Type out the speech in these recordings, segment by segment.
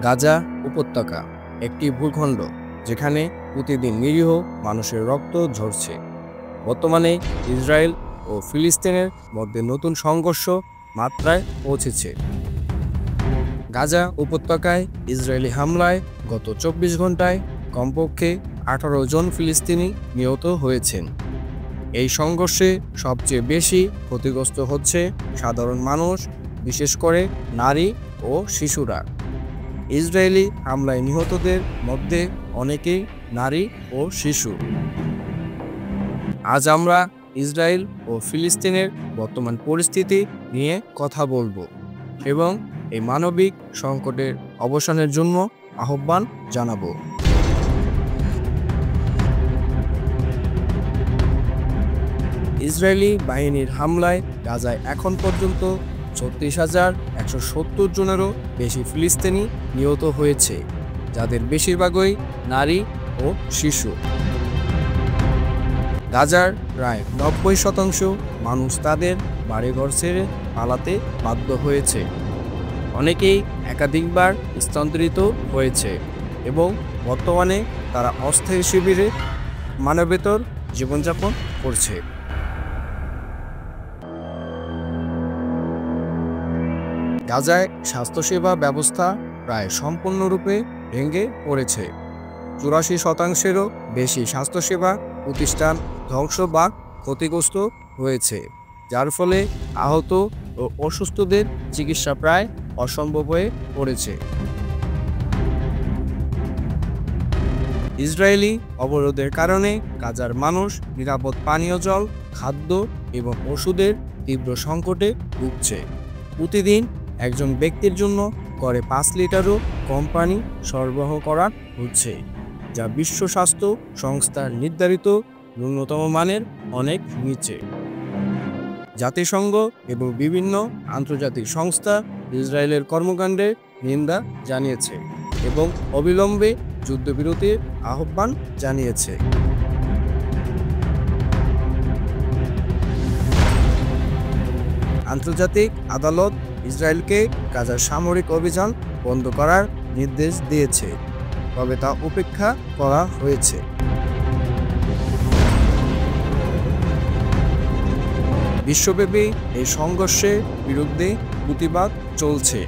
গাজা উপত্যকা একটি ভূখণ্ড যেখানে প্রতিদিন নিরীহ মানুষের রক্ত ঝরছে। বর্তমানে ইসরায়েল ও ফিলিস্তিনের মধ্যে নতুন সংঘর্ষ মাত্রায় পৌঁছেছে। গাজা উপত্যকায় ইসরায়েলি হামলায় গত ২৪ ঘন্টায় কমপক্ষে ১৮ জন ফিলিস্তিনি নিহত হয়েছেন। এই সংঘর্ষে সবচেয়ে বেশি ক্ষতিগ্রস্ত হচ্ছে সাধারণ মানুষ, বিশেষ করে নারী ও শিশুরা। ইসরায়েলি হামলায় নিহতদের মধ্যে অনেকেই নারী ও শিশু। আজ আমরা ইসরায়েল ও ফিলিস্তিনের বর্তমান পরিস্থিতি নিয়ে কথা বলবো এবং এই মানবিক সংকটের অবসানের জন্য আহ্বান জানাবো। ইসরায়েলি বাহিনীর হামলায় গাজায় এখন পর্যন্ত ৩৬,১৭০ জনেরও বেশি ফিলিস্তিনি নিহত হয়েছে, যাদের বেশিরভাগই নারী ও শিশু। গাজার প্রায় ৯০% মানুষ তাদের বাড়িঘর ছেড়ে পালাতে বাধ্য হয়েছে। অনেকেই একাধিকবার স্থানান্তরিত হয়েছে এবং বর্তমানে তারা অস্থায়ী শিবিরে মানবেতর জীবনযাপন করছে। গাজায় স্বাস্থ্যসেবা ব্যবস্থা প্রায় সম্পূর্ণরূপে ভেঙে পড়েছে। ৮৪%-এরও বেশি স্বাস্থ্যসেবা প্রতিষ্ঠান ধ্বংস বা ক্ষতিগ্রস্ত হয়েছে, যার ফলে আহত ও অসুস্থদের চিকিৎসা প্রায় অসম্ভব হয়ে পড়েছে। ইসরায়েলি অবরোধের কারণে গাজার মানুষ নিরাপদ পানীয় জল, খাদ্য এবং ওষুধের তীব্র সংকটে ভুগছে। প্রতিদিন একজন ব্যক্তির জন্য গড়ে ৫ লিটারও কম পানি সরবরাহ করা হচ্ছে, যা বিশ্ব স্বাস্থ্য সংস্থার নির্ধারিত ন্যূনতম মানের অনেক নিচে। জাতিসংঘ এবং বিভিন্ন আন্তর্জাতিক সংস্থা ইসরায়েলের কর্মকাণ্ডের নিন্দা জানিয়েছে এবং অবিলম্বে যুদ্ধবিরতির আহ্বান জানিয়েছে। আন্তর্জাতিক আদালত ইসরায়েলকে গাজার সামরিক অভিযান বন্ধ করার নির্দেশ দিয়েছে, তবে তা উপেক্ষা করা হয়েছে। বিশ্বব্যাপী এই সংঘর্ষের বিরুদ্ধে প্রতিবাদ চলছে।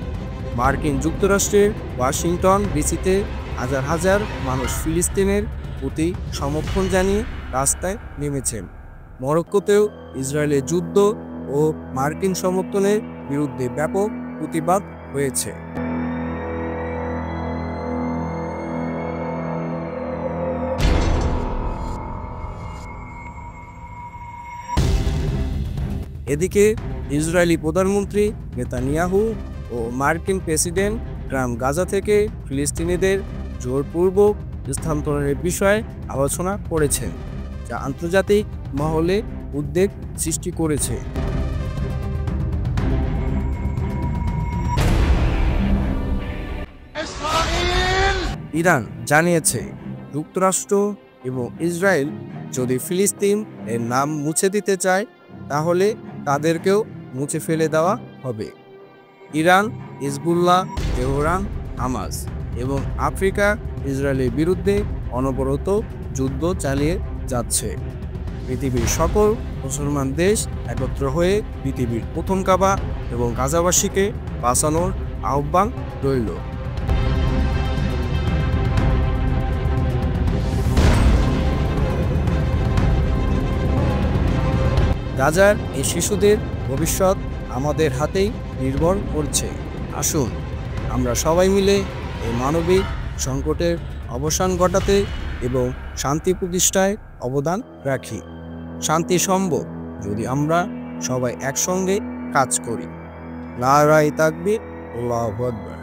মার্কিন যুক্তরাষ্ট্রের ওয়াশিংটন ডিসিতে হাজার হাজার মানুষ ফিলিস্তিনের প্রতি সমর্থন জানিয়ে রাস্তায় নেমেছেন। মরক্কোতেও ইসরায়েলের যুদ্ধ ও মার্কিন সমর্থনের বিরুদ্ধে ব্যাপক প্রতিবাদ হয়েছে। এদিকে ইসরায়েলি প্রধানমন্ত্রী নেতানিয়াহু ও মার্কিন প্রেসিডেন্ট ট্রাম্প গাজা থেকে ফিলিস্তিনিদের জোরপূর্বক স্থানান্তরের বিষয়ে আলোচনা করেছেন, যা আন্তর্জাতিক মহলে উদ্বেগ সৃষ্টি করেছে। ইরান জানিয়েছে, যুক্তরাষ্ট্র এবং ইসরায়েল যদি ফিলিস্তিন এর নাম মুছে দিতে চায়, তাহলে তাদেরকেও মুছে ফেলে দেওয়া হবে। ইরান, হিজবুল্লাহ, তেহরান, হামাস এবং আফ্রিকা ইসরায়েলের বিরুদ্ধে অনবরত যুদ্ধ চালিয়ে যাচ্ছে। পৃথিবীর সকল মুসলমান দেশ একত্র হয়ে পৃথিবীর প্রথম কাবা এবং গাজাবাসীকে বাঁচানোর আহ্বান রইল। গাজার এই শিশুদের ভবিষ্যৎ আমাদের হাতেই নির্ভর করছে। আসুন আমরা সবাই মিলে এই মানবিক সংকটের অবসান ঘটাতে এবং শান্তি প্রতিষ্ঠায় অবদান রাখি। শান্তি সম্ভব যদি আমরা সবাই একসঙ্গে কাজ করি। নারায়ে তাকবীর, আল্লাহু আকবার।